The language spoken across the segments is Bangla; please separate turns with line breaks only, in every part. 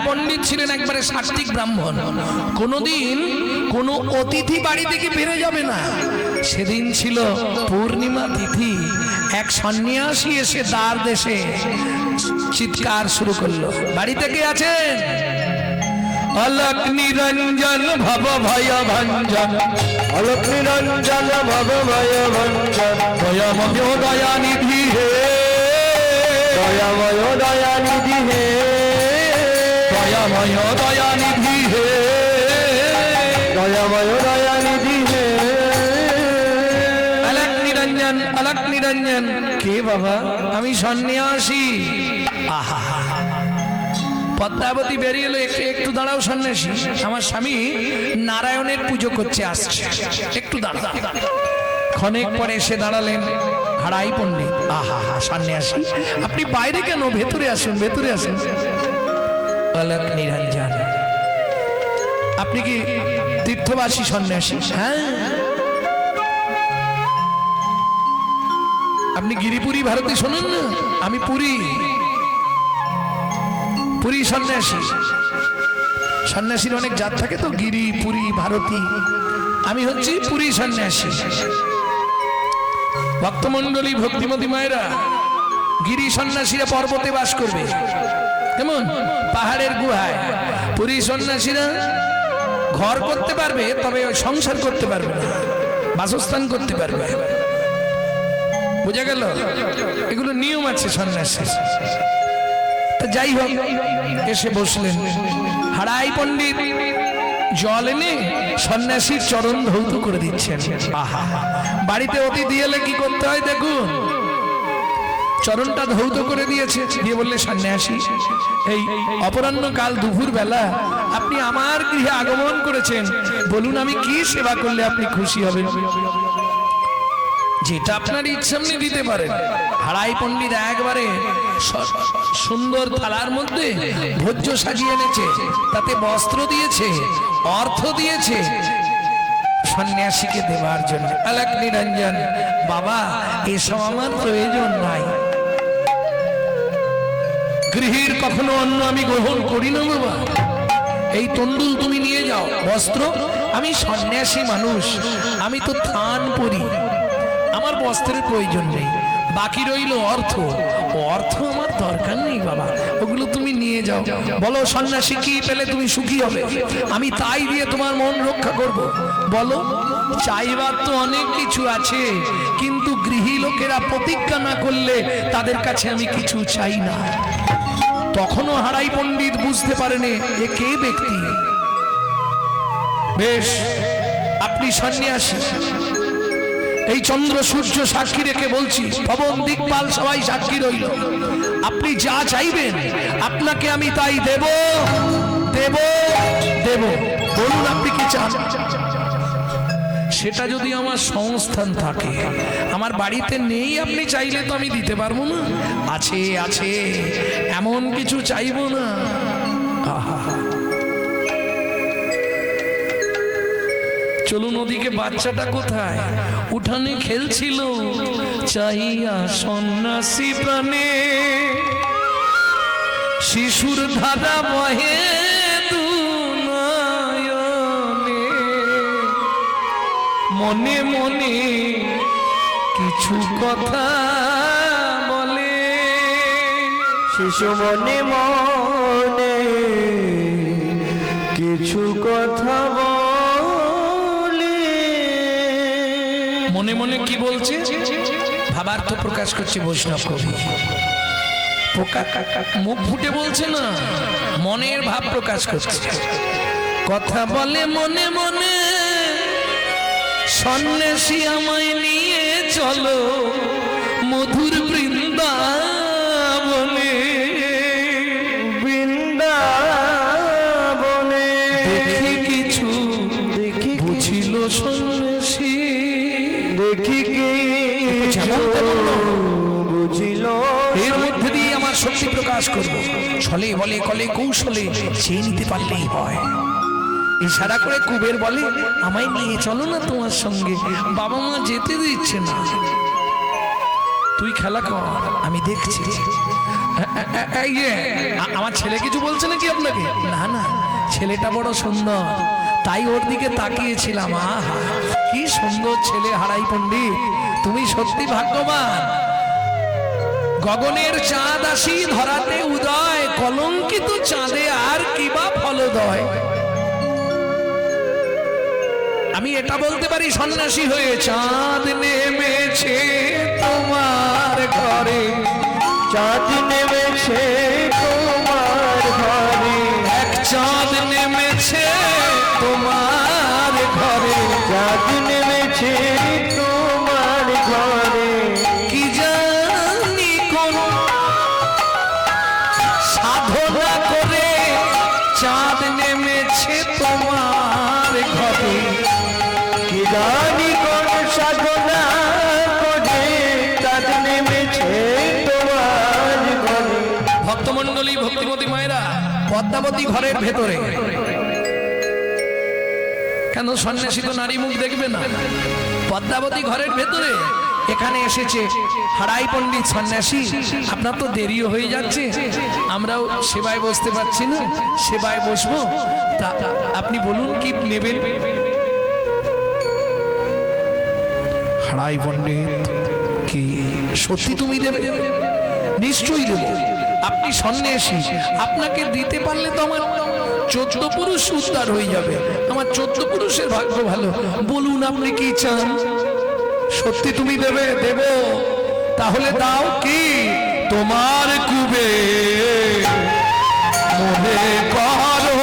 পণ্ডিত ছিলেন একবারে সাত্বিক ব্রাহ্মণ। কোনোদিন কোনো অতিথি বাড়ি থেকে বেরো যাবে না। সেদিন ছিল পূর্ণিমা তিথি। এক সন্ন্যাসী এসে দ্বার দেশে চিৎকার শুরু করলো, বাড়িতে কে আছেন? অলক নিরঞ্জন ভব ভয় ভঞ্জন,
অলক নিরঞ্জন ভব ভয় ভঞ্জন,
দয়াময় দয়ানিধি হে,
দয়াময় দয়ানিধি হে,
দয়াময় দয়ানিধি হে,
দয়াময় দয়ানিধি হে।
অলক নিরঞ্জন, অলক নিরঞ্জন। কে বাবা? আমি সন্ন্যাসী। আহা, পদ্মাবতী বেরিয়ে এলো। একটু দাঁড়াও সন্ন্যাসী, আমার স্বামী নারায়ণের পুজো করছে, আসছে, একটু দাঁড়া। ক্ষণেক পরে এসে দাঁড়ালেন হারাই পণ্ডিত। আহা হা, সন্ন্যাসী আপনি বাইরে কেন? ভেতরে আসুন, ভেতরে আসুন। অলক নিরঞ্জন, আপনি কি তীর্থবাসী সন্ন্যাসী? হ্যাঁ। আপনি গিরিপুরী ভারতী শোনেন না? আমি পুরী, পুরী সন্ন্যাসী। সন্ন্যাসীর অনেক জাত থাকে তো, গিরি, পুরী, ভারতী। আমি হচ্ছি পুরী সন্ন্যাসী। ভক্তমণ্ডলী, ভক্তিমতী মায়েরা, গিরি সন্ন্যাসীরা পর্বতে বাস করবে, কেমন? পাহাড়ের গুহায়। পুরী সন্ন্যাসীরা ঘর করতে পারবে, তবে সংসার করতে পারবে না, বাসস্থান করতে পারবে। বুঝা গেল? এগুলো নিয়ম আছে সন্ন্যাসী। যাই হোক, এসে বসলেন। হারাই পণ্ডিত জল এনে সন্ন্যাসীর চরণ ধৌত করে দিচ্ছেন। আহা, বাড়িতে অতিথি এলে কি করতে হয় দেখুন। চরণটা ধৌত করে দিয়েছে, দিয়ে বললে, সন্ন্যাসী এই অপরাহ্ন কাল দুপুর বেলা আপনি আমার গৃহে আগমন করেছেন, বলুন আমি কি সেবা করলে আপনি খুশি হবেন? যেটা আপনার ইচ্ছা আপনি দিতে পারেন। হারাই পণ্ডিত একবারে সুন্দর থালার মধ্যে ভোজ্য সাজিয়ে এনেছে, তাতে বস্ত্র দিয়েছে, অর্থ দিয়েছে সন্ন্যাসীকে দেওয়ার জন্য। অলক নিরঞ্জন, বাবা এসব আমার প্রয়োজন নাই, গৃহীর কখনো অন্য আমি গ্রহণ করি না বাবা। এই তন্ডুল তুমি নিয়ে যাও, বস্ত্র। আমি সন্ন্যাসী মানুষ, আমি তো থান পরি, আমার বস্ত্রের প্রয়োজন নেই। বাকি রইল অর্থ, অর্থ আমার দরকার নেই বাবা, ওগুলো তুমি নিয়ে যাও। বলো সন্ন্যাসী কি পেলে তুমি সুখী হবে? আমি তাই দিয়ে তোমার মন রক্ষা করব। বলো, চাইবার তো অনেক কিছু আছে, কিন্তু গৃহী লোকেরা প্রতিজ্ঞা না করলে তাদের কাছে আমি কিছু চাই না। তখনও হারাই পণ্ডিত বুঝতে পারেনি এ কে ব্যক্তি। বেশ, আপনি সন্ন্যাসী, এই চন্দ্র সূর্য সাক্ষী রেখে বলছি, পবন দিকপাল সবাই সাক্ষী রইল, আপনি যা চাইবেন আপনাকে আমি তাই দেব, দেব, দেব। বলুন আপনি কি চান? সেটা যদি আমার সংস্থান থাকে, আমার বাড়িতে নেই, আপনি চাইলে তো আমি দিতে পারবো না। আছে, আছে, এমন কিছু চাইবো না। আহা, চলুন ওদিকে। বাচ্চাটা কোথায়? উঠানে খেলছিল। চাইয়া সন্ন্যাসী প্রাণে শিশুর ধারা বহে দু নয়নে, মনে মনে কিছু কথা বলে।
শিশু মনে মনে কিছু কথা বলে।
মনে মনে কি বলছে? ভাবার্থ প্রকাশ করছে বৈষ্ণব কবি। মুখ ফুটে বলছে না, মনের ভাব প্রকাশ করছে। কথা বলে মনে মনে, সন্ন্যাসী আমায় নিয়ে চলো মধুর বৃন্দাবনে,
বৃন্দাবনে।
দেখি কিছু দেখি বুঝিল সন্ন্যাসী,
দেখি কি বুঝিল।
এর মধ্যে দিয়ে আমার শক্তি প্রকাশ করব। ছলে বলে কলে কৌশলে চেয়ে নিতে পারলেই হয়। ইশারা করে কুবের বলে, আমায় নিয়ে চলো না তোমার সঙ্গে, বাবা মা যেতে দিচ্ছে না, তুই খেলা কর, আমি দেখছি। আমার ছেলে কিছু বলছে নাকি আপনাকে? না না, ছেলেটা বড় সুন্দর, তাই ওর দিকে তাকিয়েছিলাম। আহা, কি সুন্দর ছেলে হারাই পণ্ডিত, তুমি সত্যি ভাগ্যবান। গগনের চাঁদ আসি ধরাতে উদয়, কলঙ্কিত চাঁদে আর কিবা ফলোদয়। আমি এটা বলতে পারি সন্ন্যাসী হয়ে, চাঁদ নেমেছে তোমার ঘরে,
চাঁদ নেমেছে তোমার ঘরে,
এক চাঁদ নেমেছে তোমার ঘরে,
চাঁদ নেমেছে তোমার ঘরে,
কি জানি কোন সাধনা করে চাঁদ নেমেছে তোমার ঘরে,
কি জানি কোন সাধনা করে চাঁদ নেমেছে তোমার ঘরে।
ভক্তমণ্ডলী, ভক্তিমতী মায়েরা, পদ্মাবতী ঘরের ভেতরে কেন সন্ন্যাসী তো নারী মুখ দেখবে না? পদ্মাবতী ঘরের ভেতরে এখানে এসেছে হারাই পণ্ডিত সন্ন্যাসী। আপনার তো দেরিও হয়ে যাচ্ছে, আমরাও সেবায় বসতে পারছি না, সেবায় বসবো, তা আপনি বলুন কি নেবেন? হারাই পণ্ডিত, কি সত্যি তুমি দেবে? নিশ্চয়ই দেব। আপনি সন্ন্যাসী, আপনাকে দিতে পারলে তো আমার 14 পুরুষ উদ্ধার হয়ে যাবে। আমার 14 পুরুষের ভাগ্য ভালো। বলুন আপনি কি চান? সত্যি তুমি দেবে? দেব। তাহলে দাও। কি? তোমার কুবে মনে করো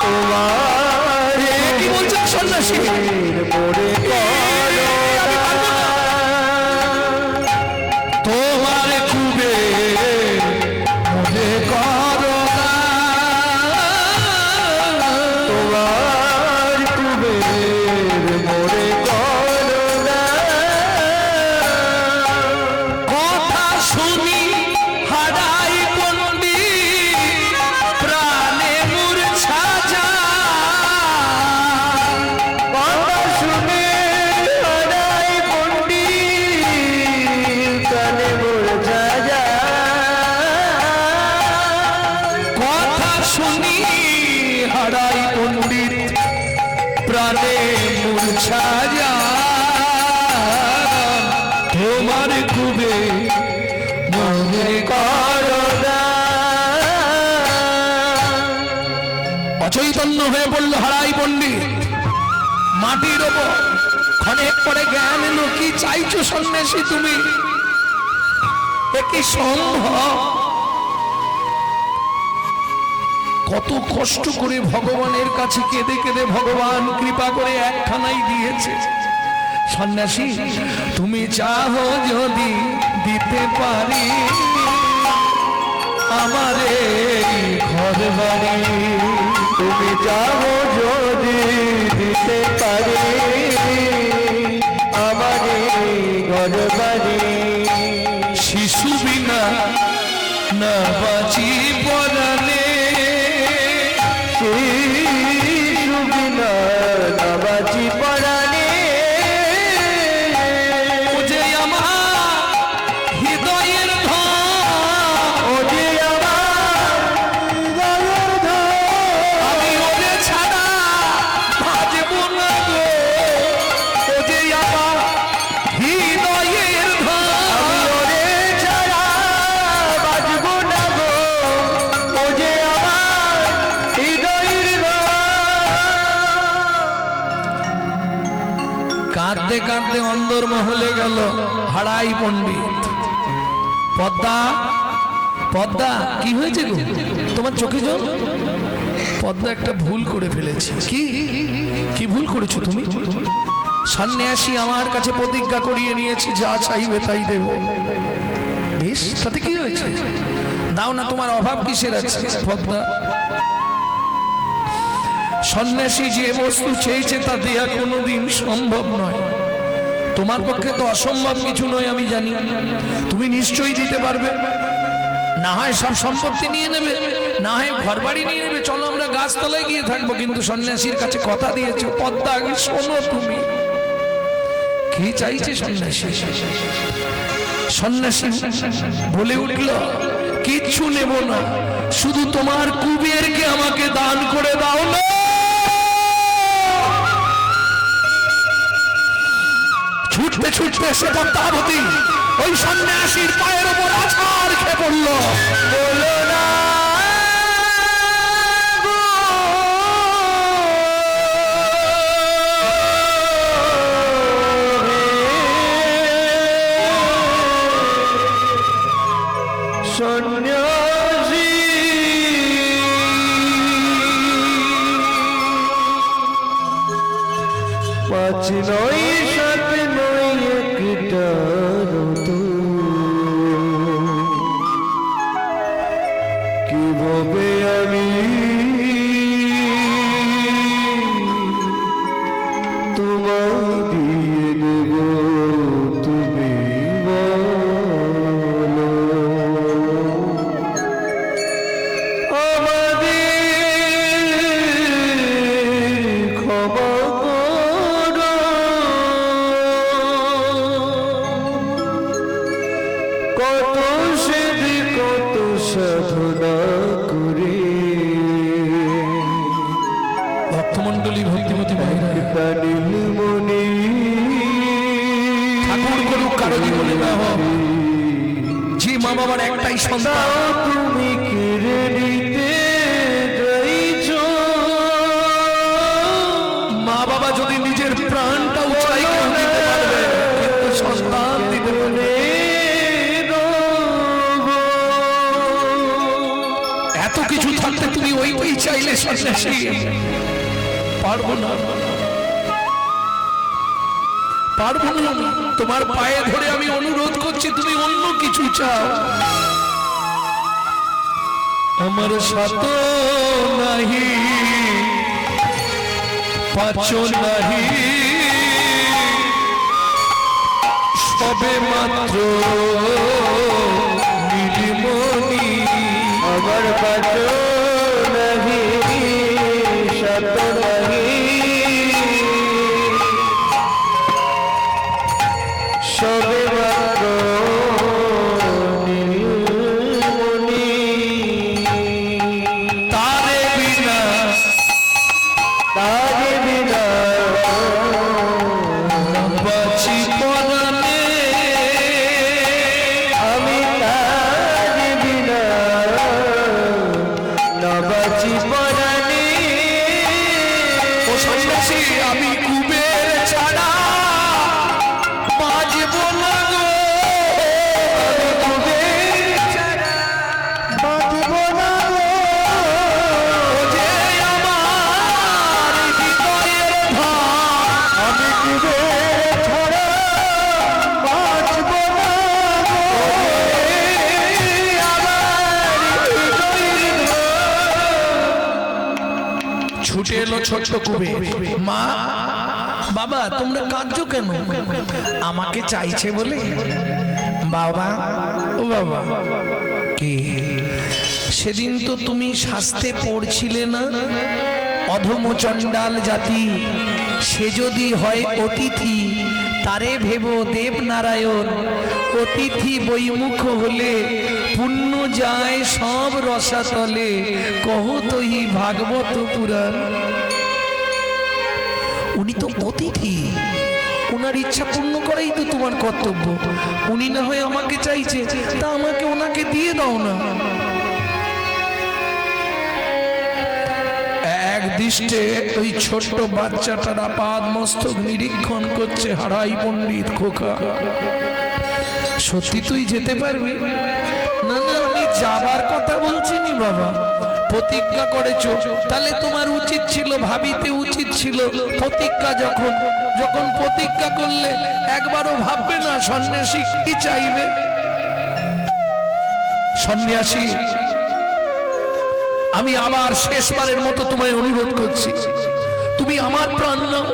তোমার
কি বলছেন সন্ন্যাসী?
মোরে
তোমার কুবে মনে করো
তোমার কুবের মোরে করুণা,
কথা শুনি হারাই পণ্ডিত প্রাণে মূর্ছা যায়।
কথা শুনে হারাই পণ্ডিত প্রাণে মূর্ছা যায়।
কথা শুনি হারাই পণ্ডিত প্রাণে মূর্ছা যায়। তোমার কুবে মনে
করুণা,
অচৈতন্য হয়ে পড়ল হারাই পণ্ডিত মাটির ওপর। ক্ষণেক পরে জ্ঞান এলো। কি চাইছো সন্ন্যাসী তুমি? এ কি সম্ভব? কত কষ্ট করে ভগবানের কাছে কেঁদে কেঁদে ভগবান কৃপা করে একখানাই দিয়েছে। সন্ন্যাসী, তুমি চাহো যদি দিতে পারি আমারে ঘর বাড়ি।
তুমি চাও যদি দিতে পারি আমারে ঘর বাড়ি।
শিশু বিনা না বাঁচি পরালে,
শিশু বিনা না বাঁচি পরাণে।
ও যে আমার হৃদয়ের ধন,
ও যে আমার হৃদয়ের ধন,
আমি ওরে ছাড়া বাঁচব না গো। ও যে আমার হৃদয়ের ধন,
আমি ওরে ছাড়া বাঁচব না গো। ও যে আমার হৃদয়ের ধন।
কাঁদতে কাঁদতে অন্দর মহলে গেল হারাই পণ্ডিত। পদ্মা, পদ্মা, কি হয়েছে গো তোমার চোখে জল? পদ্মা একটা ভুল করে ফেলেছি। কি কি ভুল করেছো তুমি? সন্ন্যাসী আমার কাছে প্রতিজ্ঞা করিয়ে নিয়েছি, যা চাইবে তাই দেব। বেশ, তাতে কি হয়েছে? দাও না, তোমার অভাব কিসের আছে? পদ্মা, সন্ন্যাসী যে বস্তু চেয়েছে তা দেয়া কোনোদিন সম্ভব নয়। তোমার পক্ষে তো অসম্ভব কিছু নয়, আমি জানি। তুমি নিশ্চয়ই দিতে পারবে। না হয় সব সম্পত্তি নিয়ে নেবে, না হয় ঘর বাড়ি নিয়ে নেবে। চলো আমরা গাছতলায় গিয়ে থাকবো, কিন্তু সন্ন্যাসীর কাছে কথা দিয়েছো। পদ্মা, আগে শোনো তুমি কি চাইছে সন্ন্যাসী। সন্ন্যাসী বলে উঠল, কিচ্ছু নেব না, শুধু তোমার কুবেরকে আমাকে দান করে দাও না। ছুটতে ছুটতে সে পদ্মাবতী ওই সন্ন্যাসীর পায়ের ওপর আছাড় খেয়ে পড়ল।
বলো না সন্ন্যাসী পাঁচ নয় সাত নয় একটা ঋতু, কিভাবে আমি তোমায় দিয়ে দেব তুমি বলো। আমাদের ক্ষমা করো, কত সেদি কত সাধনা করে
ভক্তমণ্ডলী ভক্তিমতী মায়েরা,
নীলমণি
ঠাকুর করুক কারো জীবনে না হোক, যে মা বাবার একটাই সন্তান,
তুমি কেড়ে নিতে চাইছ।
মা বাবা যদি নিজের প্রাণটা উৎসাহী করে দিতে পারবে, কিন্তু সন্তান দিতে পারবে। এত কিছু থাকতে তুমি ওইটাই চাইলে সন্ন্যাসী, পারবো না, পারবো না। তোমার পায়ে ধরে আমি অনুরোধ করছি, তুমি অন্য কিছু চাও। আমার সাত নাহি পাঁচ নাহি সবে মাত্র নীলমণি।
আমার পাঁচ নাহি সাত নাহি সবে মাত্র নীলমণি।
তারে বিনা
তারে বিনা
বাঁচি পরাণে,
আমি তারে বিনা না বাঁচি পরাণে।
ও সন্ন্যাসী, আমি কুবের ছাড়া বাঁচব না গো।
আমি কুবের ছাড়া বাঁচব না গো।
যে আমার হৃদয়ের ধার,
আমি কুবের ছাড়া বাঁচব না গো। আমার হৃদয়ের
ছুটে এলো ছোট্ট কুবে। মা বাবা, তোমরা কাঁদছো কেন? আমাকে চাইছে বলে? বাবা, ও বাবা, কি সেদিন তো তুমি শাস্তে পড়ছিলে না, অধম চণ্ডাল জাতি, সে যদি হয় অতিথি তারে ভেব দেবনারায়ণ। অতিথি বৈমুখ হলে পুণ্য যায় সব রসাতলে, কহ তহি ভাগবত পুরাণ। উনি তো অতিথি, ওনার ইচ্ছা পূর্ণ করাই তো তোমার কর্তব্য। উনি না হয় আমাকে চাইছে, তা আমাকে ওনাকে দিয়ে দাও না। এক দৃষ্টে ওই ছোট্ট বাচ্চাটার আপাদ মস্তক নিরীক্ষণ করছে হারাই পণ্ডিত খোকা। সত্যি তুই যেতে পারবি? না না, আমি যাবার কথা বলছি নি বাবা, প্রতিজ্ঞা করেছো, তাহলে তোমার উচিত ছিল, ভাবিতে উচিত ছিল, প্রতিজ্ঞা যখন যখন প্রতিজ্ঞা করলে একবারও ভাববে না সন্ন্যাসী কি চাইবে। সন্ন্যাসী, আমি আবার শেষবারের মতো তোমায় অনুরোধ করছি, তুমি আমার প্রাণ নাও,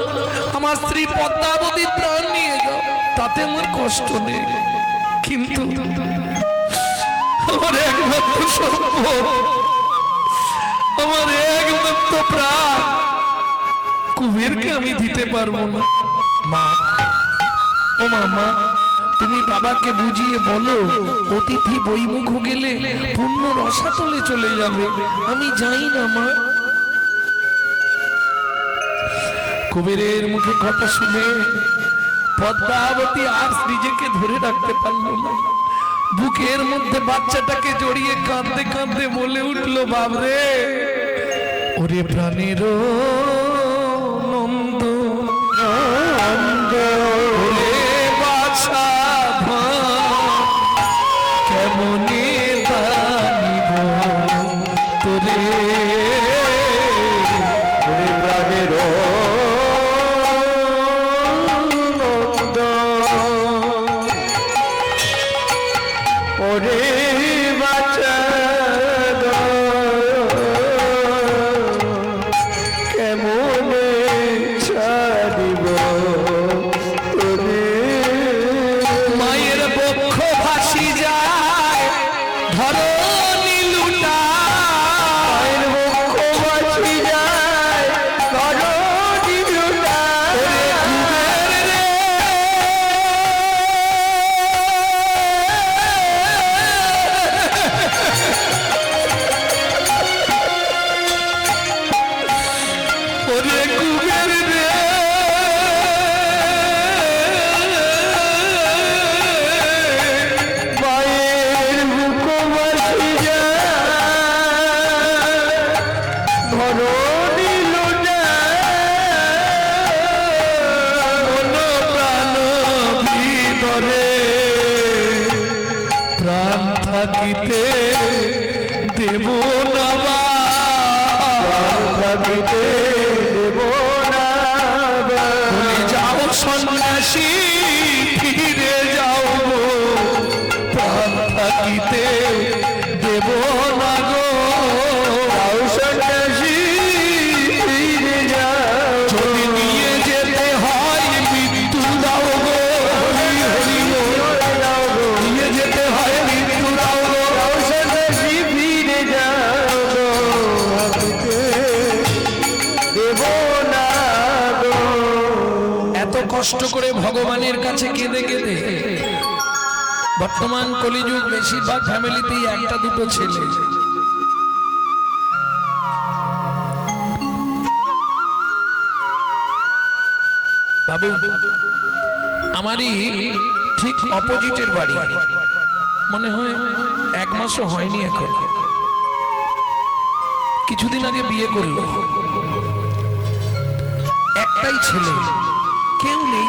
আমার স্ত্রী পদ্মাবতীর প্রাণ নিয়ে যাও, তাতে আমার কষ্ট নেই, কিন্তু আমার একমাত্র সম্ভব, আমার একমাত্র প্রাণ কুবেরকে আমি দিতে পারবো না। মা, ও মামা, তুমি বাবাকে বুঝিয়ে বলো অতিথি বইমুখ গেলে পূর্ণ রসাতলে চলে যাবে। আমি যাই না মা। কুবেরের মুখে কথা শুনে পদ্মাবতী আর নিজেকে ধরে রাখতে পারল না। বুকের মধ্যে বাচ্চাটাকে জড়িয়ে কাঁদতে কাঁদতে বলে উঠল, বাবরে ওরে প্রাণের নন্দ, ওরে বাছা কেমনে দানিব তোরে,
ওরে প্রাণের নন্দ, ওরে বাছা কেমনে ছাড়িব তোরে।
মায়ের বক্ষ ভাসি যায় ধরণী লুটায়,
মায়ের বক্ষ বাঁচি যায় ধরণী লুটায়।
ওরে কুবের রে,
মায়ের বুক বাঁচি যায় ধরণী লুটায়।
প্রাণ ভিতরে প্রাণ থাকিতে দেব না বা,
থাকিতে দেব না বা।
ভুলে যাও সন্ন্যাসী ফিরে যাও গো, প্রাণ থাকিতে দেব না গো।
যাও সন্ন্যাসী ফিরে যাও।
যদি নিয়ে যেতে হয় মৃত্যু দাও গো, হরি হরি গো। নিয়ে যেতে হয় মৃত্যু দাও গো।
যাও সন্ন্যাসী ফিরে যাও গো, থাকিতে দেব না গো।
এত কষ্ট করে ভগবানের কাছে কেঁদে কেঁদে, বর্তমান কলিযুগ বেশিরভাগ ফ্যামিলিতেই একটা দুটো ছেলে। বাবু আমারই ঠিক অপোজিটের বাড়ি, মনে হয় 1 মাসও হয়নি এখন, কিছুদিন আগে বিয়ে করলো। একটাই ছেলে, কেউ নেই,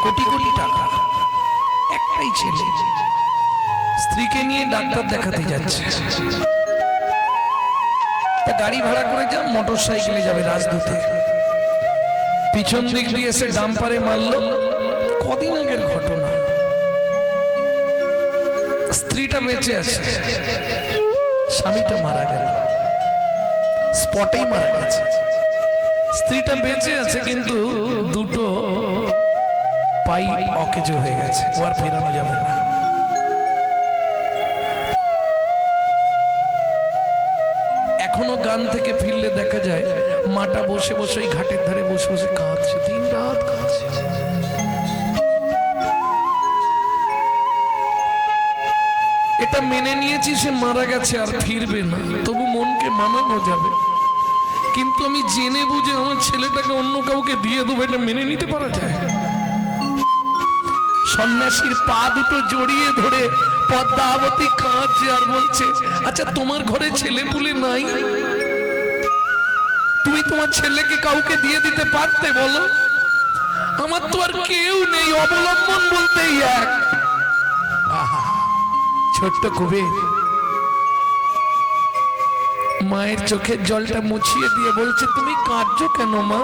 কোটি কোটি টাকা, একটাই ছেলে। স্ত্রীকে নিয়ে ডাক্তার দেখাতে যাচ্ছে, তা গাড়ি ভাড়া করে যান, মোটর সাইকেলে যাবে রাজদূতে। পিছন দিক দিয়ে এসে ডাম্পারে মারলো। কদিন আগের ঘটনা। স্ত্রীটা বেঁচে আছে, স্বামীটা মারা গেল, স্পটেই মারা গেছে। স্ত্রীটা বেঁচে আছে কিন্তু দুটো পাই অকেজো হয়ে গেছে, ও আর ফেরানো যাবে না। এখনো গান থেকে ফিরলে দেখা যায় মাটা বসে বসে ওই ঘাটের ধারে বসে বসে কাঁদছে, দিন রাত কাঁদছে। এটা মেনে নিয়েছি সে মারা গেছে আর ফিরবে না, তবু মনকে মানানো যাবে। কিন্তু আমি জেনে বুঝে আমার ছেলেটাকে অন্য কাউকে দিয়ে দেবো, এটা মেনে নিতে পারা যায়? সন্ন্যাসীর পা দুটো জড়িয়ে ধরে পদ্মাবতী কাঁদছে আর বলছে, আচ্ছা তোমার ঘরে ছেলে পুলে নাই? তুমি তোমার ছেলেকে কাউকে দিয়ে দিতে পারতে বলো? আমার তো আর কেউ নেই, অবলম্বন বলতেই এক। আহা, ছোট্ট কুবের মায়ের চোখের জলটা মুছিয়ে দিয়ে বলছে, তুমি কাঁদছো কেন মা?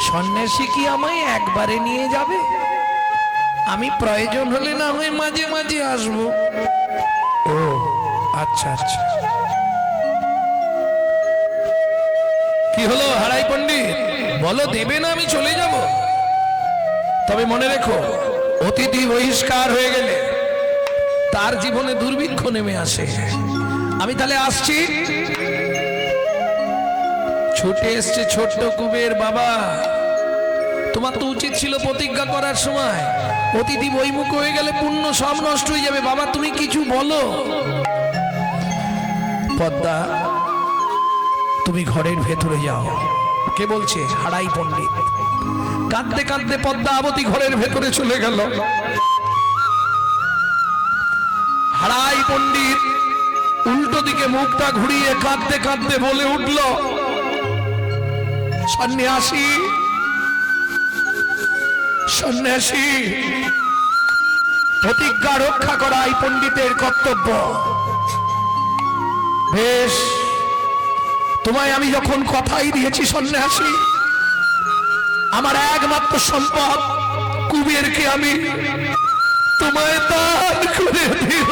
সন্ন্যাসী কি আমায় একবারে নিয়ে যাবে? আমি প্রয়োজন হলে না হয় মাঝে মাঝে আসবো। ও আচ্ছা আচ্ছা। কি হলো হারাই পণ্ডিত, বলো দেবে না? আমি চলে যাব। তবে মনে রেখো, অতিথি বহিষ্কার হয়ে গেলে তার জীবনে দুর্ভিক্ষ নেমে আসে। আমি তাহলে আসছি। ছুটে এসছে ছোট্ট কুবের বাবা, তোমার তো উচিত ছিল প্রতিজ্ঞা করার সময়, অতিথি বহিমুখ হয়ে গেলে পুণ্য সব নষ্ট হয়ে যাবে। বাবা তুমি কিছু বলো। পদ্মা তুমি ঘরের ভেতরে যাও। কে বলছে? হারাই পণ্ডিত। কাঁদতে কাঁদতে পদ্মাবতী ঘরের ভেতরে চলে গেল। হারাই পণ্ডিত উল্টো দিকে মুখটা ঘুরিয়ে কাঁদতে কাঁদতে বলে উঠল, সন্ন্যাসী সন্ন্যাসী, প্রতিজ্ঞা রক্ষা করা এই পণ্ডিতের কর্তব্য। বেশ, তোমায় আমি যখন কথাই দিয়েছি সন্ন্যাসী, আমার একমাত্র সম্পদ কুবেরকে আমি তোমায় দান করে দিব।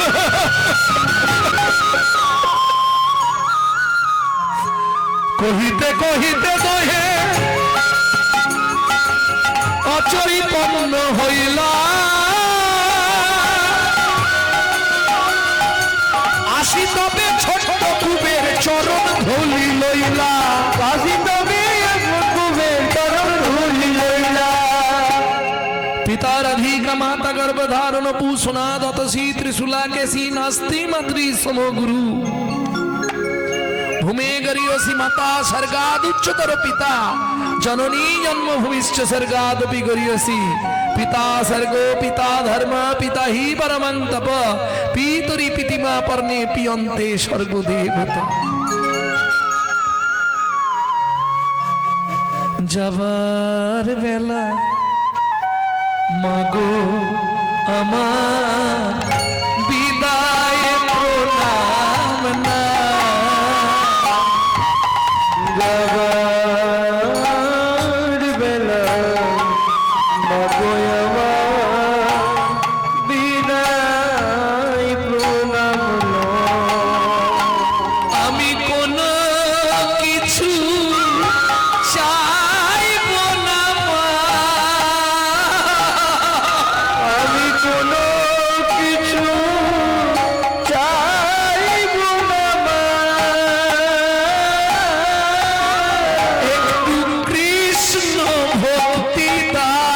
কহিতে কহিতে দহে অচৈতন্য হইলা, আসি তবে ছোট্ট কুবের চরণ ধুলি লইলা। আসি তবে কুবের চরণ ধুলি লইলা। পিতার অধিকা মাতা গর্ভধারণ পুষনা দতসী ত্রিশূলা কেশী নাস্তি মাতৃ সমগুরু। ভূমে গরিয়সী মাতা স্বর্গাদ উচ্চতর পিতা, জননী জন্মভূমিশ্চ স্বর্গাদপি গরিয়সী। পিতা স্বর্গো পিতা ধর্ম পিতা হি পরমং তপ, পিতরি পিতিমা পর্ণে পিয়ন্তে স্বর্গদেবতা। যাবার বেলা মাগো আমার বিদায় প্রণাম না।
যাবার বেলা মাগো আমার বিদায় প্রণাম লও।
আমি কোনো কিছু চাইব না মা,
আমি কোনো কিছু চাইব না মা।
একটু কৃষ্ণ ভক্তি দাও।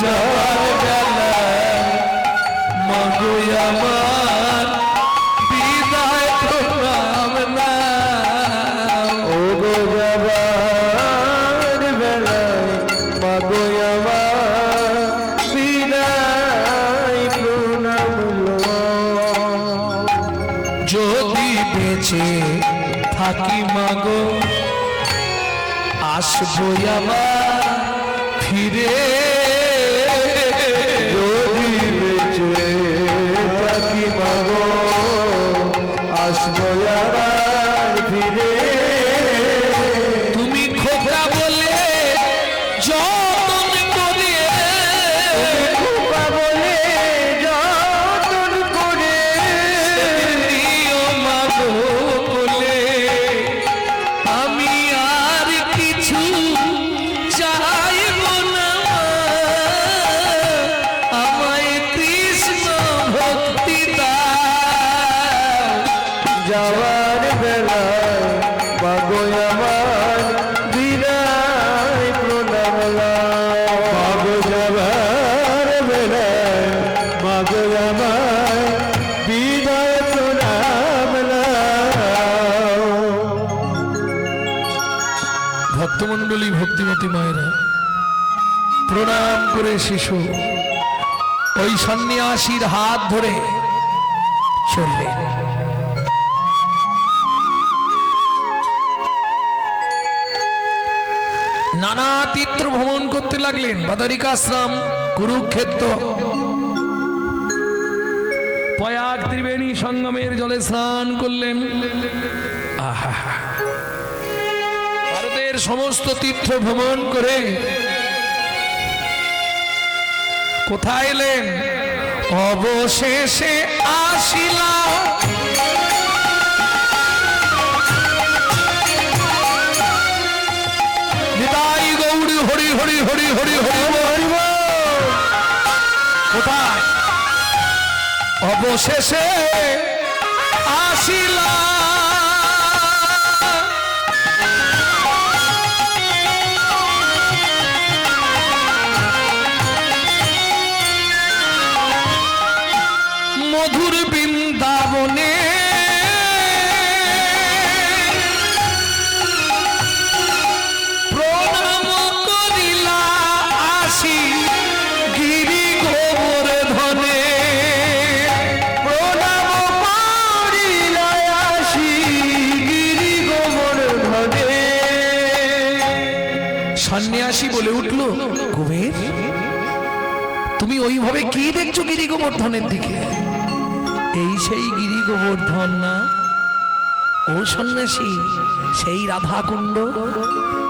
যাবার বেলা মাগো আমার বিদায় প্রণাম নাও।
ও গো যাবার বেলায় মাগো আমার বিদায় প্রণাম লও।
যদি বেঁচে থাকি মাগো আসবো আবার ফিরে।
যদি বেঁচে থাকি মাগো আসবো আবার ফিরে।
তুমি খোকা বলে যতন করে,
খোকা বলে যতন করে
নিও মাগো বলে, আমি আর কিছু চাইব না। আমায় কৃষ্ণ ভক্তি দাও।
যাওয়ার বেলায় মাগো আমার বিদায় প্রণাম লও। মাগো যাবার বেলায় মাগো আমার বিদায় প্রণাম লও।
ভক্তমণ্ডলী ভক্তিমতী মায়েরা প্রণাম করে শিশু ওই সন্ন্যাসীর হাত ধরে চললেন। নানা তীর্থ ভ্রমণ করতে লাগলেন। বাদরিকাশ্রম, কুরুক্ষেত্র, প্রয়াগ ত্রিবেণী সঙ্গমের জলে স্নান করলেন। আহা, ভারতের সমস্ত তীর্থ ভ্রমণ করে কোথায় এলেন? অবশেষে আসিলা নিতাই গৌরী হরি হরি হরি হরি হরি হরি বল। কোথায়? অবশেষে আসিলা বৃন্দাবনে প্রণাম করিলা আসি গিরি গোবর্ধনে।
প্রণাম করিলা আসি গিরি গোবর্ধনে।
সন্ন্যাসী বলে উঠল, কুবের তুমি ওইভাবে কি দেখছো গিরি গোবর্ধনের দিকে? এই সেই গিরি গোবর্ধন না? ও সন্ন্যাসী, সেই রাধাকুণ্ড,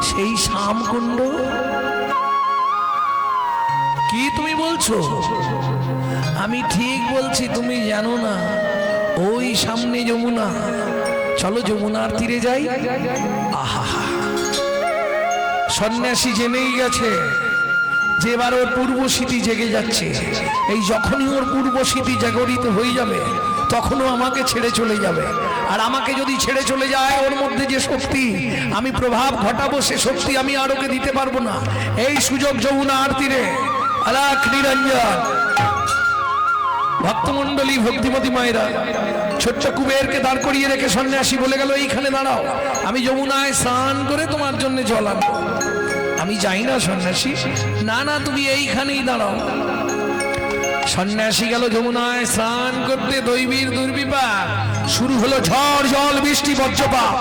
সেই শ্যামকুণ্ড। কি তুমি বলছো? আমি ঠিক বলছি, তুমি জানো না? ওই সামনে যমুনা, চলো যমুনার তীরে যাই। আহা, সন্ন্যাসী জেনেই গেছে যে এবার ওর পূর্ব স্মৃতি জেগে যাচ্ছে। এই যখনই ওর পূর্ব স্মৃতি জাগরিত হয়ে যাবে তখনও আমাকে ছেড়ে চলে যাবে। আর আমাকে যদি ছেড়ে চলে যায়, ওর মধ্যে যে শক্তি আমি প্রভাব ঘটাবো, সে শক্তি আমি আর ওকে দিতে পারবো না। এই সুযোগ যমুনার তীরে আলাক নিরঞ্জন ভক্তমণ্ডলী, ভক্তিমতী মায়েরা, ছোট্ট কুবেরকে দাঁড় করিয়ে রেখে সন্ন্যাসী বলে গেল, এইখানে দাঁড়াও, আমি যমুনায় স্নান করে তোমার জন্য জল আনবো। আমি যাই না সন্ন্যাসী। না না, তুমি এইখানেই দাঁড়াও। সন্ন্যাসী গেল যমুনায় স্নান করতে। দৈবীর দুর্বিপাক, শুরু হলো ঝড় জল বৃষ্টি বজ্রপাত।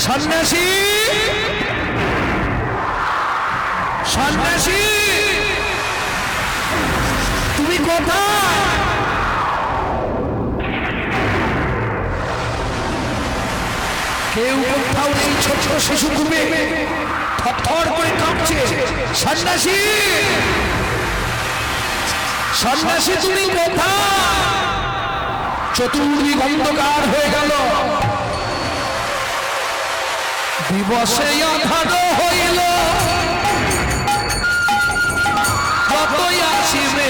সন্ন্যাসী, সন্ন্যাসী তুমি কোথায়? কেউ কোথাও নেই। ছোট্ট শিশু কুবের থরথর করে কাঁপছে। সন্ন্যাসী, সন্ন্যাসী তুমি কোথায়? চতুর্দিক অন্ধকার হয়ে গেল। দিবসে আধার হইল, যতই আসিবে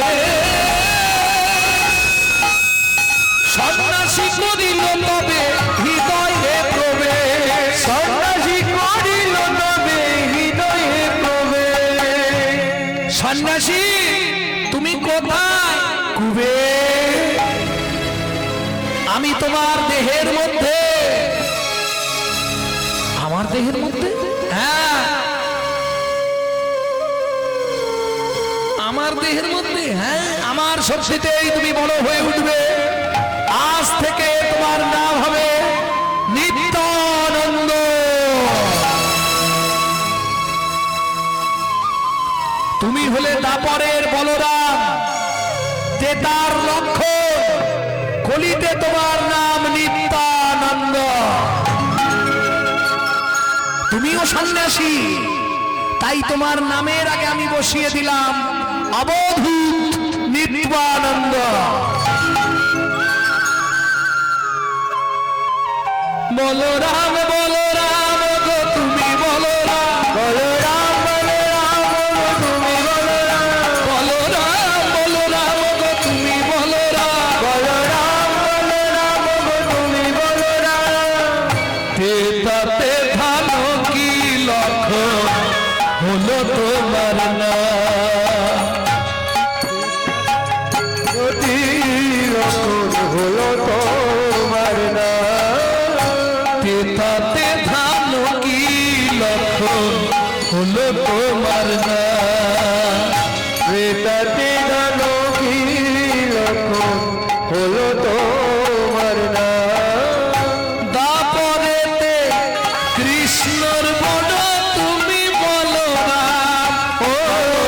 সন্ন্যাসী করিল তবে হৃদয়ে প্রবেশ।
সন্ন্যাসী করিল তবে হৃদয়ে প্রবেশ।
সন্ন্যাসী তুমি কোথায়? কুবের, আমি তোমার দেহের মধ্যে। আমার দেহের মধ্যে? হ্যাঁ, আমার দেহের মধ্যে। হ্যাঁ, আমার শক্তিতেই তুমি বড় হয়ে উঠবে। আজ থেকে তোমার নাম হবে নিত্যানন্দ। তুমি হলে দাপরের বলরাম, তেতার লক্ষণ। কলিতে তোমার নাম নিত্যানন্দ। তুমিও সন্ন্যাসী, তাই তোমার নামের আগে আমি বসিয়ে দিলাম অবধূত নিত্যানন্দ। বলরাম বলরাম গো তুমি বলরাম,
বলরাম বলরাম গো তুমি বলরাম,
বলরাম বলরাম গো তুমি বলরাম,
বলরাম বলরাম গো তুমি বলরাম।
তেতাতে ধান কি লক্ষণ হলো তোমার না?
অতি লক্ষণ হলো তোমার নাম।
তেতাতে ধান কি লক্ষণ হলো তোমার না?
প্রেতাতে ধন কি লক্ষণ হলো তোমার নাম।
দাপরেতে কৃষ্ণর বড় তুমি বলরাম। ও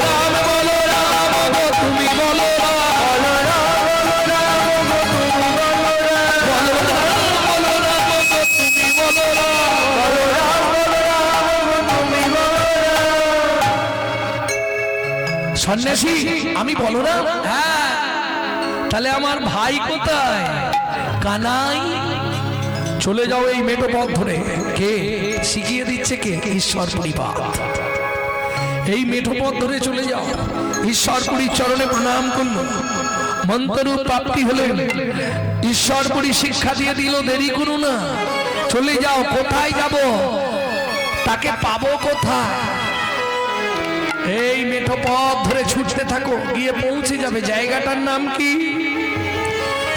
রাম বলরাম গো তুমি বলরাম,
বলরাম বলরাম গো তুমি বলরাম,
বলরাম বলরাম গো তুমি বলরাম।
বলরাম বলরাম গো তুমি বলরাম।
সন্ন্যাসী আমি বলরাম? হ্যাঁ, তাহলে আমার ভাই কোথায়? কানাই। চলে যাও এই মেটো পথ ধরে। কে শিখিয়ে দিচ্ছে? কে? ঈশ্বর পরিপাত। এই মেঠো পথ ধরে চলে যাও। ঈশ্বরপুরীর চরণে প্রণাম করল, মন্ত্ররূপ প্রাপ্তি হলেন। ঈশ্বরপুরী শিক্ষা দিয়ে দিল, দেরি করো না, চলে যাও। কোথায় যাব? তাকে পাবো কোথায়? এই মেঠো পথ ধরে ছুটতে থাকো, গিয়ে পৌঁছে যাবে। জায়গাটার নাম কি?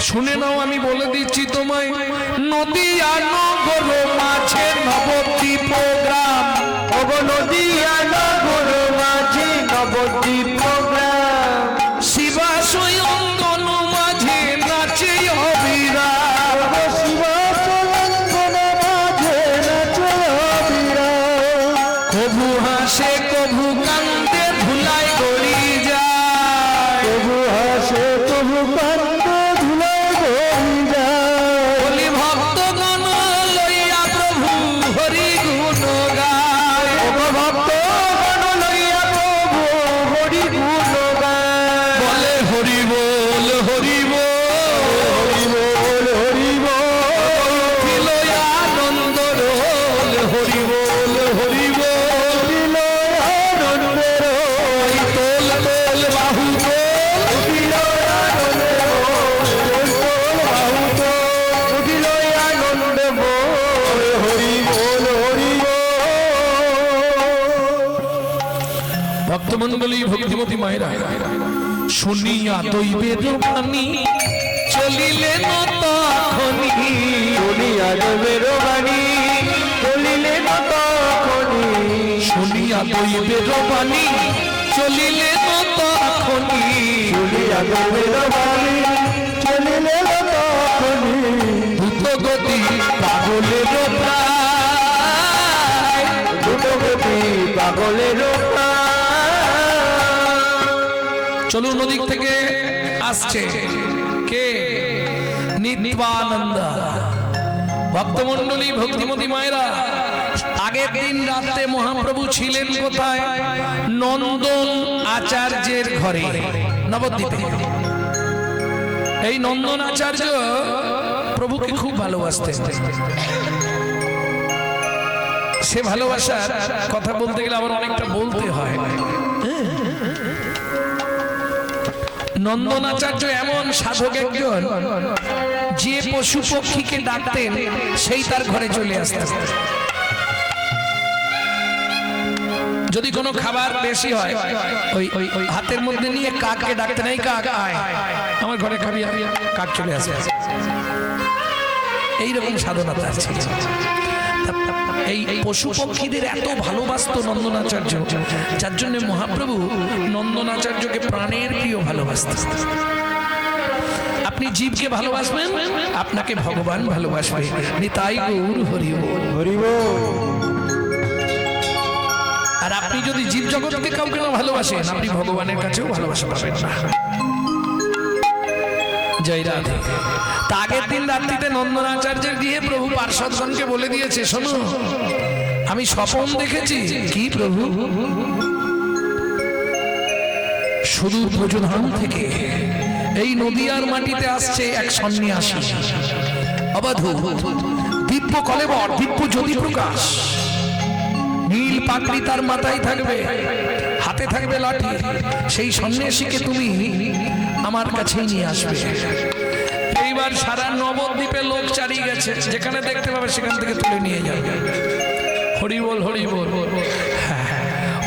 শুনে নাও, আমি বলে দিচ্ছি তোমায়। নদিয়া নগর মাঝে নবদ্বীপ গ্রাম,
ওগো নদিয়া নগর মাঝে নবদ্বীপ গ্রাম,
শিবাশয় অঙ্গন মাঝে নাচে অবিরাম।
ওগো শিবাচলঙ্গন মাঝে নাচে অবিরাম,
কভু হাসে কভু কান্দে ধুলায় গড়ি যায়।
তবু হাসে তবু কান্দে ধুলায় গড়ি যায়।
বলি ভক্তগণ লইয়া প্রভু হরি গুণ গায়।
ওগো ভক্তগণ লইয়া প্রভু হরি গুণ গায়।
বলে হরি বল হরি বল,
হরি বল হরি বল,
বিলয় আনন্দ রোল। হরি বল হরি বল,
বিলয় আনন্দের
ওই তোল তোল বাহু তোল।
বিলয় আনন্দের বাহু তো বিলয় আনন্দ বল। হরি বল হরি বল।
ভক্তমন্ডলী ভক্তিমতী মায়েরা শুনিয়া দৈবের বাণী চলিলেন তখনি।
শুনিয়া দেবের বাণী চলিলেন তখনি,
শুনিয়া দৈবের বাণী চলিলেন তখনি।
শুনিয়া দেবের বাণী চলিলেন তখনি,
দ্রুত গতি পাগলের প্রায়।
দ্রুতগতি পাগলের প্রাণ।
চলুন ওদিক থেকে আসছে কে? নিত্যানন্দ। ভক্তমন্ডলী ভক্তিমতী মায়েরা, আগের দিন রাতে মহাপ্রভু ছিলেন কোথায়? নন্দন আচার্যের ঘরে নবদ্বীপে। এই নন্দন আচার্য প্রভুকে খুব ভালোবাসতেন। সে ভালোবাসার কথা বলতে গেলে আবার অনেকটা বলতে হয়। নন্দনাচার্য এমন সাধক একজন, যে পশু পক্ষীকে ডাকতেন সেই তার ঘরে চলে আসতেন। যদি কোনো খাবার বেশি হয়, ওই ওই হাতের মধ্যে নিয়ে কাককে ডাকতেন, এই কাক আয় আমার ঘরে খাবি, কাক চলে আসে। এইরকম সাধনা তার ছিল। এই পশু পক্ষীদের এত ভালোবাসত নন্দনাচার্য, যার জন্য মহাপ্রভু নন্দনাচার্যকে প্রাণের প্রিয় ভালোবাসতেন। আপনি জীবকে ভালোবাসবেন, আপনাকে ভগবান ভালোবাসবে। নিতাই গৌর হরি বল।
হরি বল।
আর আপনি যদি জীব জগৎকে কাউকে না ভালোবাসেন, আপনি ভগবানের কাছেও ভালোবাসা পাবেন না। জয় রাধে। তা আগের দিন রাত্রিতে নন্দনাচার্যের গিয়ে প্রভু পার্ষদগণকে বলে দিয়েছে, শোনো আমি স্বপ্ন দেখেছি। কি প্রভু? সুদূর ব্রজধাম থেকে এই নদিয়ার মাটিতে আসছে এক সন্ন্যাসী, অবধূত, দিব্য কলেবর, দিব্য জ্যোতি প্রকাশ, নীল পাগড়ি তার মাথায় থাকবে, হাতে থাকবে লাঠি। সেই সন্ন্যাসীকে তুমি আমার কাছেই নিয়ে আসবে। এইবার সারা নবদ্বীপে লোক চারিয়ে গেছে, যেখানে দেখতে পাবে সেখান থেকে তুলে নিয়ে যাবে। হরি বল হরি বল।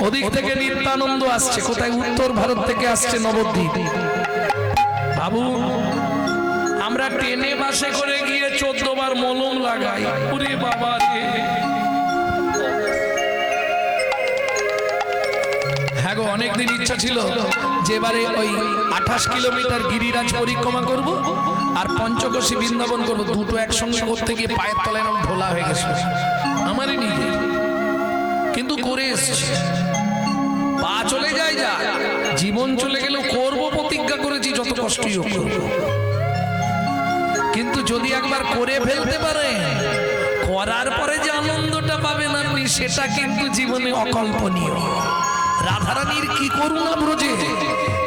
ওদিক থেকে নিত্যানন্দ আসছে। কোথায়? উত্তর ভারত থেকে আসছে নবদ্বীপ। বাবু, আমরা ট্রেনে বাসে করে গিয়ে 14 বার মলম লাগাই। ওরে বাবা রে। হ্যাঁ গো, অনেকদিন ইচ্ছা ছিল যে এবারে ওই 28 কিলোমিটার গিরিরাজ পরিক্রমা করব আর পঞ্চকোশী বৃন্দাবন করব। দুটো একসঙ্গে করতে গিয়ে পায়ের তলায় এরকম ঢোলা হয়ে গেছে আমারই নিজে, কিন্তু করে এসছি। পা চলে যায়, যা জীবন চলে গেলেও করবো, প্রতিজ্ঞা করেছি যত কষ্টই হোক করবো। কিন্তু যদি একবার করে ফেলতে পারে, করার পরে যে আনন্দটা পাবেন আপনি, সেটা কিন্তু জীবনে অকল্পনীয়। রাধারানীর কি করুণা ব্রজে,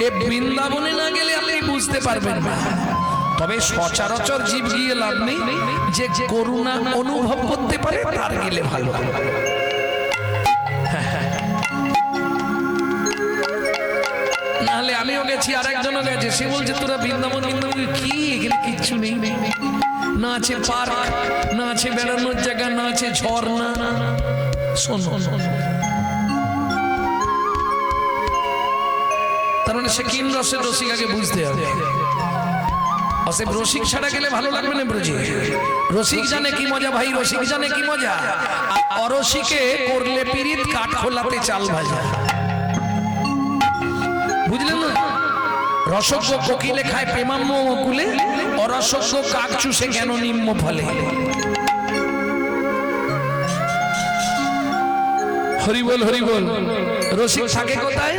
এ বৃন্দাবনে না গেলে আপনি বুঝতে পারবেন না। তবে সচরাচর জীব গিয়ে লাভ নেই, যে করুণা অনুভব করতে পারে তার গেলে ভালো। নাহলে আমিও গেছি, আর একজনও গেছে, সে বলছে তোরা বৃন্দাবন বৃন্দাবন কি, এখানে কিচ্ছু নেই, না আছে পার্ক, না আছে বেড়ানোর জায়গা, না আছে ঝর্ণা। শোনো, তার মানে সে কিন রসের রসিকাকে বুঝতে হবে। অসে রসিক ছাড়া গেলে ভালো লাগবে না ব্রজে। রসিক জানে কি মজা ভাই, রসিক জানে কি মজা। আর অরসিকে করলে পিরিত কাঠ খোলাতে চাল ভাজা, বুঝলেন না? রসজ্ঞ কোকিলে খায় প্রেমাম্য কুলে, অরসজ্ঞ কাক চুষে কেন নিম্ন ফলে। হরিবল হরিবল। রসিক থাকে কোথায়?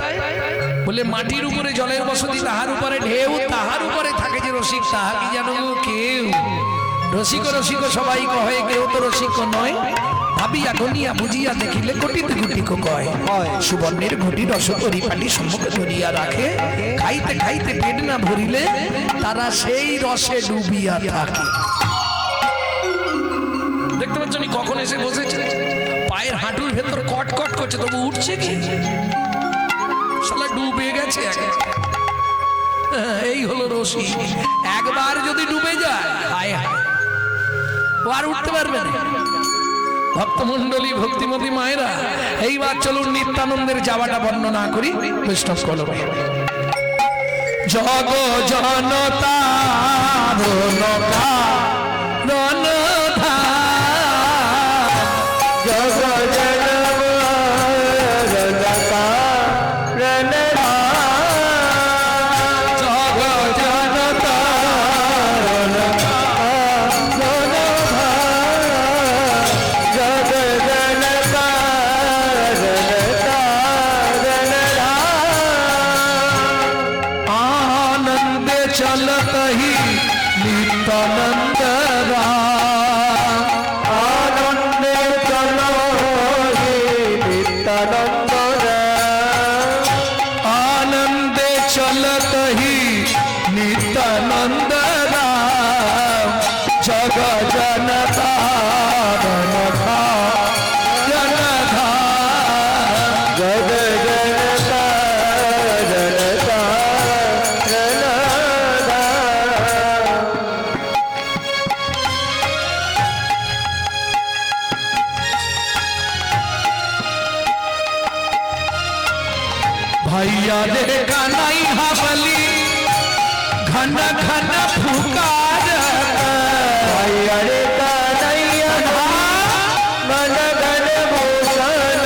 বলে মাটির উপরে জলের বসতি, তাহার উপরে ঢেউ, তাহার উপরে থাকে যে রসিক, তাহা কি জানো কেউ? রসিক রসিক সবাই কহে, কেউ তো রসিক নয়। ভাবিয়া গনিয়া বুঝিয়া দেখিলে কোটিতে গুটিক কয়, সুবর্ণের ঘটি রস পরিপাটি সম্মুখে ধরিয়া রাখে, খাইতে খাইতে পেট না ভরিলে তারা সেই রসে ডুবিয়া থাকে। দেখতে পাচ্ছ নি কখন এসে বসেছে, পায়ের হাঁটুর ভেতর কট কট করছে, তবু উঠছে কি? শালা ডুবে গেছে। এই হলো রসিক। একবার যদি ডুবে যায়, হায় হায়, ও আর উঠতে পারবে না। ভক্তমন্ডলী, ভক্তিমতী মায়েরা, এইবার চলুন নিত্যানন্দের যাওয়াটা বর্ণনা করি বৈষ্ণব কলমে। জগ জনতা चलत ही नित्यानंद
आनंदे चलो हे नित्यानंद
आनंदे चलत ही नित्यानंद जग जनता जनता जनता
जग जनता जनता
भैया देखा नहीं हवली घन घन फुकार,
भैया देखा नहीं मन घन भूषण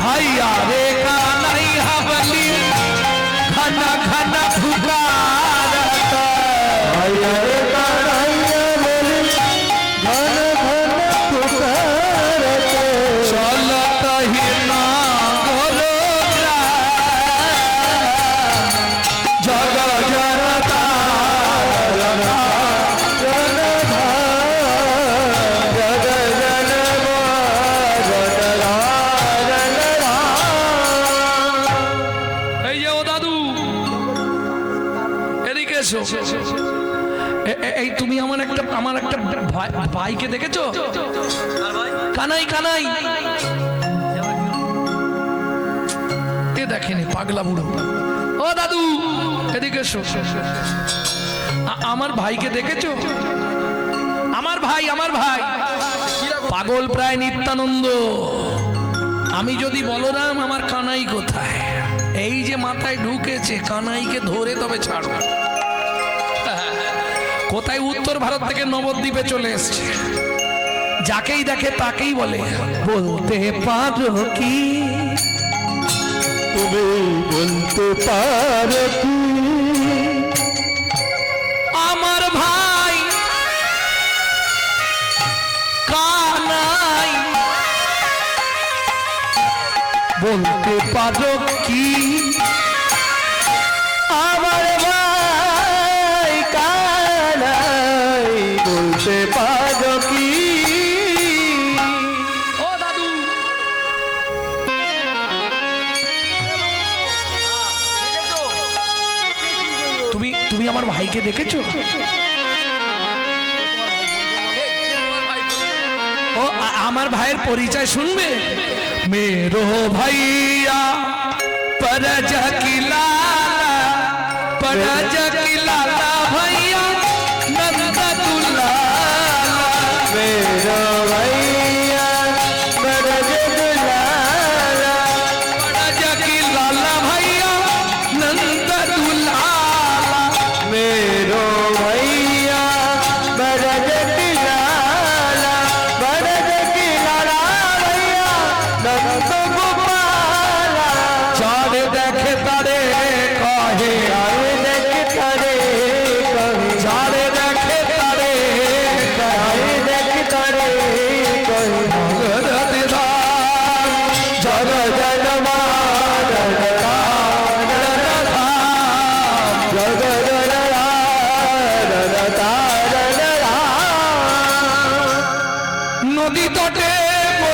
भैया देखा नहीं हवली घन घन फुकार,
भैया देखा नहीं हवली घन घन पुकार
चलत ही ना जग जनता এই তুমি আমার একটা ভাইকে দেখেছো? কানাই কানাই এ দেখেনি, পাগলা বুড়ো। ও দাদু এদিকে এসো। আমার ভাইকে দেখেছো? আমার ভাই পাগল প্রায় নিত্যানন্দ। আমি যদি বলরাম, আমার কানাই কোথায়? এই যে মাথায় ঢুকেছে, কানাইকে ধরে তবে ছাড়ো। কোথায়? উত্তর ভারত থেকে নবদ্বীপে চলে এসছে। যাকেই দেখে তাকেই বলে, বলতে পারো কি
তুমি বলতে পারো কি
আমার ভাই কানাই? বলতে পারো কি
আমার ভাই কানাই? বলতে পারো কি?
ও দাদু, তুমি আমার ভাইকে দেখেছো? ও আমার ভাইয়ের পরিচয় শুনবে। मेरो भैया परज की लाला, परज की लाला भैया नंद दुलाला,
मेरो भैया परज दुलाला,
परज की लाला भैया नंद दुलाला,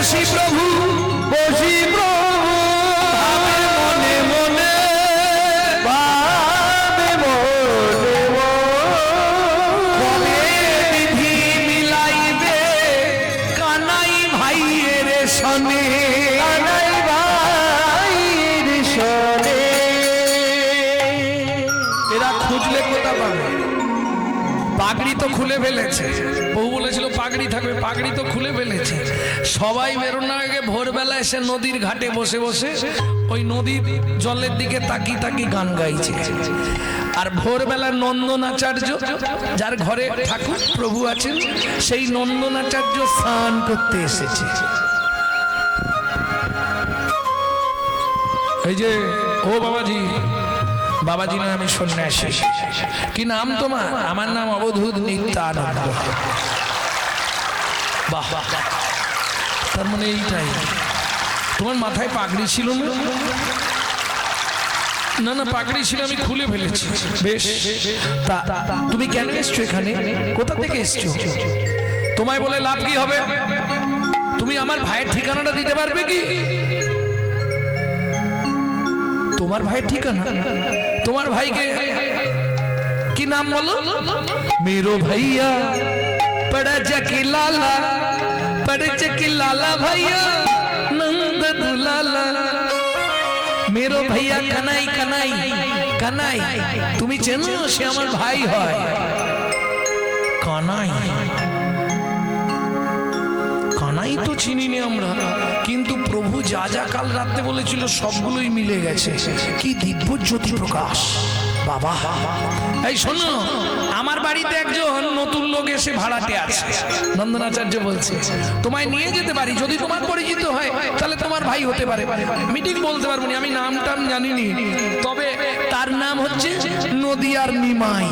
বসি প্রভু
বসি প্রভু
মনে মনে
ভাবে মনে
কবে বিধি মিলাইবে কানাই ভাইয়ের সনে
কানাই ভাইয়ের সনে।
এরা খুঁজলে কোথা পাবে? পাগড়ি তো খুলে ফেলেছে, বউ বলেছিল পাগড়ি থাকবে, পাগড়ি তো খুলে ফেলেছে। সবাই বেরোনোর আগে ভোরবেলা এসে নদীর ঘাটে বসে বসে ওই নদীর জলের দিকে তাকি তাকি গান গাইছে। আর ভোরবেলা নন্দনাচার্য, যার ঘরে ঠাকুর প্রভু আছেন, সেই নন্দনাচার্য স্নান করতে এসেছে। এই যে ও বাবাজি, বাবাজি না, আমি সন্ন্যাসী। কি নাম তোমার? আমার নাম অবধূত নিত্যানন্দ। বাহ, তার মানে এইটাই। তোমার মাথায় পাগড়ি ছিল না? না না, পাগড়ি ছিল, আমি খুলে ফেলেছি। বেশ, তা তুমি কেন এসছো এখানে? কোথা থেকে এসছো? তোমায় বলে লাভ কি হবে? তুমি আমার ভাইয়ের ঠিকানাটা দিতে পারবে কি? তোমার ভাইয়ের ঠিকানা? তোমার ভাইকে কি নাম বলো? मेरो भैया पड़ा जकी लाला, पड़े जकी लाला भैया नंद दुलाला। मेरो भैया কানাই কানাই কানাই, তুমি চেনো? সে আমার ভাই হয়। কানাই কানাই তো চিনি না আমরা, কিন্তু প্রভু যা যা কাল রাতে বলেছিল সবগুলোই মিলে গেছে। কি দিব্য জ্যোতি প্রকাশ বাবা। এই শোনো, আমার বাড়িতে একজন নতুন লোক এসে ভাড়াটে আছে। নন্দনাচার্য বলছে তোমায় নিয়ে যেতে পারি, যদি তোমার পরিচিত হয় তাহলে তোমার ভাই হতে পারে। আমি ঠিক বলতে পারবো না, আমি নাম টাম জানিনি, তবে তার নাম হচ্ছে নদিয়ার নিমাই।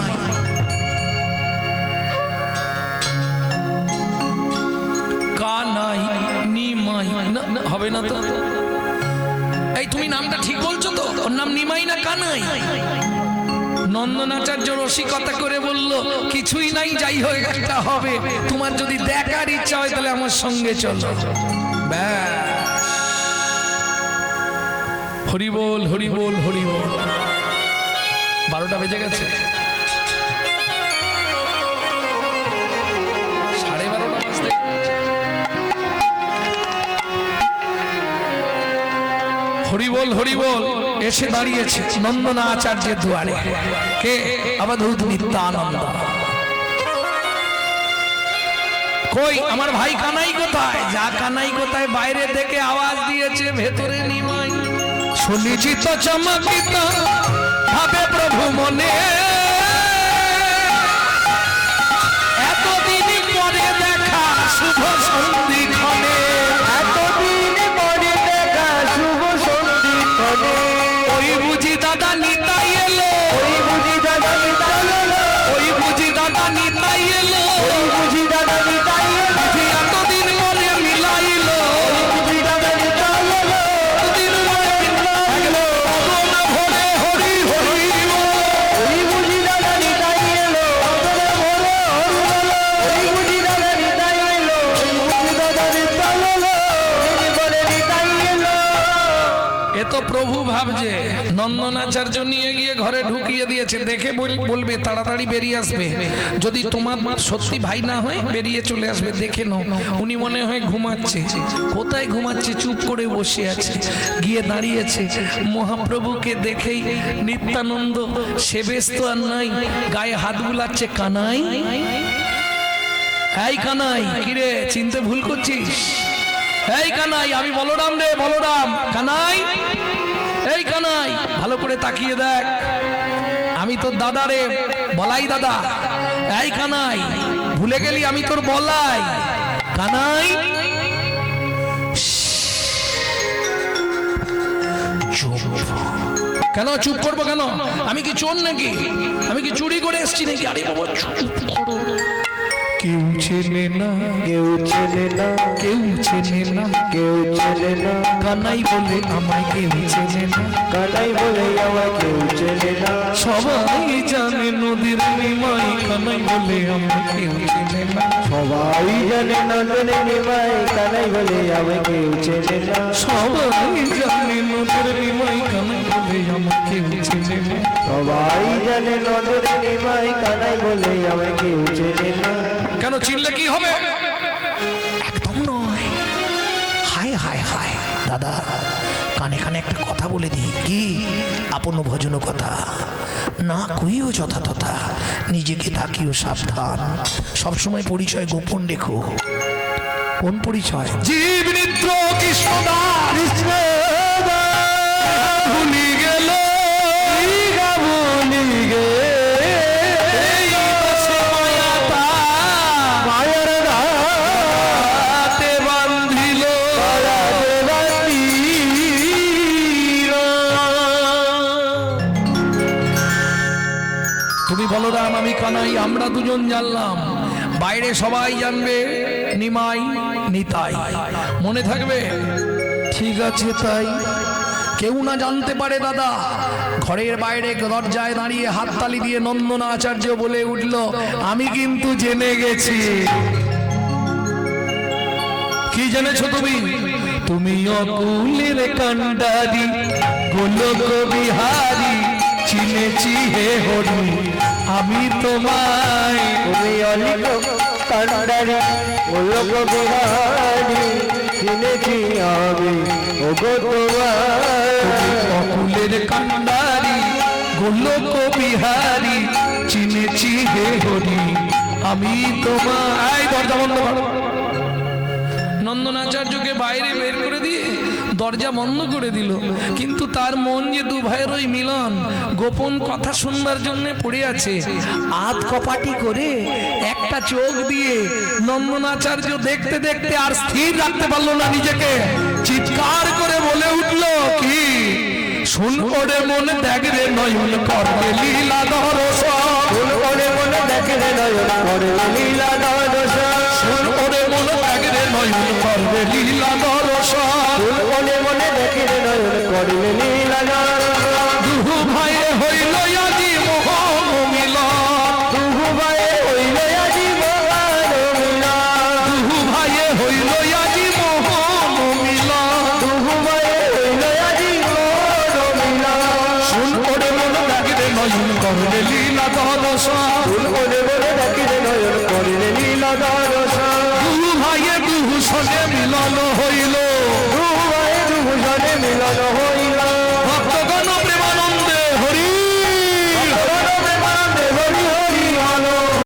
কানাই নিমাই না, হবে না তো? এই তুমি নামটা ঠিক বলছো তো? ওর নাম নিমাই না কানাই? নন্দনাচার্য রসিকতা করে বলল কিছুই নাই, যাই হোক একটা হবে। তোমার যদি দেখার ইচ্ছা হয় তাহলে আমার সঙ্গে চলো। হরি বল হরি বল হরি বল। 12টা বেজে গেছে, 12:30 বাজতে। হরি বল হরি বল। এসে দাঁড়িয়েছে নন্দনাচার্যের দুয়ারে। কে? অবধূত নিত্যানন্দ। কই আমার ভাই কানাই কোথায়? যা কানাই কোথায় বাইরে থেকে আওয়াজ দিয়েছে, ভেতরে নিমাই। শুনেছি তো চমকিত ভাবে প্রভু মনে, এতদিন পরে দেখা শুভ সন্ধিক্ষণে।
এতদিন পরে দেখা শুভ সন্ধিক্ষণে।
ওই বুঝি দাদা নিতাই এলো,
ওই বুঝি দাদা নিতাই এলো,
ওই বুঝি দাদা নিতাই এলো,
ওই বুঝি দাদা নিতাই এলো,
এতদিন পরে মিলাইলো,
বুঝি দাদা নিতাই এলো,
এতদিন পরে মিলাইলো। অগণ ভরে হরি হরি বল।
ওই বুঝি দাদা নিতাই এলো, অন্তরে ভরে হরি বলো। ওই বুঝি দাদা নিতাই এলো, ওই বুঝি দাদা নিতাই এলো, এই বলে নিতাই এলো।
এ তো প্রভু ভাবছে। নন্দনাচার্য নিয়ে গিয়ে ঘরে ঢুকিয়ে দিয়েছে। দেখে বলবে তাড়াতাড়ি বেরিয়ে আসবে, যদি তোমার সত্যি ভাই না হয় বেরিয়ে চলে আসবে, দেখে নাও। উনি মনে হয় ঘুমাচ্ছে। কোথায় ঘুমাচ্ছে? চুপ করে বসে আছে। গিয়ে দাঁড়িয়েছে, মহাপ্রভুকে দেখেই নিত্যানন্দ সে ব্যস্ত আর নাই, গায়ে হাত বুলাচ্ছে। কানাই, এই কানাই, কিরে চিনতে ভুল করছিস? এই কানাই, আমি বলরাম রে, বলরাম। কানাই, এই কানাই, ভালো করে তাকিয়ে দেখ, আমি তোর দাদা রে, বলাই দাদা। এই কানাই, ভুলে গেলি আমি তোর বলাই। কানাই, চুপ। কেন চুপ করবো কেন? আমি কি চোর নাকি? আমি কি চুরি করে এসছি নাকি? আরে বাবা চুপ করো। কেউ চেনে না,
কেউ চেনে না,
কেউ চেনে না,
কেউ চেনে না,
কানাই বলে আমায় কেউ চেনে না।
কানাই বলে আমায় কেউ চেনে না,
সবাই জানে নদীর নিমাই, কানাই বলে আমায় কেউ চেনে না।
সবাই জানে নন্দনের নিমাই, কানাই বলে আমায় কেউ চেনে না,
সবাই জানে নদীর নিমাই, কানাই বলে আমায় কেউ চেনে না।
সবাই জানে নন্দনের নিমাই, কানাই বলে আমায় কেউ চেনে না।
কেন চিনলে কি হবে? একদম নয়। হায় হায় হায় দাদা, কানে কানে একটা কথা বলে দিই। কি? আপন ভজন কথা না কইও যথা তথা, নিজেকে থাকিও সাবধান, সবসময় পরিচয় গোপন রেখো। কোন পরিচয়? জীব নিত্র কৃষ্ণদাস, কৃষ্ণদাস ভুলি গেল, ভুলি গে তুমি বলরাম, আমি কানাই, আমরা দুজন জানলাম, বাইরে সবাই জানবে নিমাই নিতাই। মনে থাকবে? ঠিক আছে তাই। কেউ না জানতে পারে দাদা। ঘরের বাইরে দরজায় দাঁড়িয়ে হাততালি দিয়ে নন্দন আচার্য বলে উঠল, আমি কিন্তু জেনে গেছি। কি জেনেছো তুমি? তুমি অকুলের কান্ডারি, গোলক বিহারী, চিনেছি হে হরি আমি তোমায়।
তুমি অলিক কান্ডারি, গোলক বিহারী, চিনেছি আমি ওগো তোমায়।
অকুলের কান্ডারি, গোলক বিহারী, চিনেছি হে হরি আমি তোমায়। দরজা বন্ধ করো। নন্দনাচার্যকে বাইরে বের করে দিয়ে দরজা বন্ধ করে দিল, কিন্তু তার মন যে দু ভাইয়ের ওই মিলন গোপন কথা শুনবার জন্য পড়ে আছে। আধ কপাটি করে একটা চোখ দিয়ে নন্দনাচার্য দেখতে দেখতে আর স্থির রাখতে পারলো না নিজেকে, চিৎকার করে বলে উঠল, কি শুন ওরে মনে দেখ রে নয়ন করবে লীলা দর্শন,
শুন ওরে মনে দেখ রে নয়ন করবে লীলা দর্শন,
শুন ওরে মনে দেখ রে নয়ন করবে লীলা দর্শন,
শুন ওরে মনে দেখ রে নয়ন করবে লীলা দর্শন।
দুহু ভাইয়ে হইল আজি মোহন মিলন,
দুহু ভাইয়ে হইল আজি মোহন মিলন,
দুহু ভাইয়ে হইল আজি মোহন মিলন,
দুহু ভাইয়ে হইল আজি মোহন মিলন।
শুন ওরে মনে দেখ রে নয়ন করবে লীলা দর্শন,
শুন ওরে মনে দেখ রে নয়ন করবে লীলা দর্শন।
দুহু ভাইয়ে দুহু সনে মিলন হইল,
দুহু ভাইয়ে দুহু সনে মিলন হইল,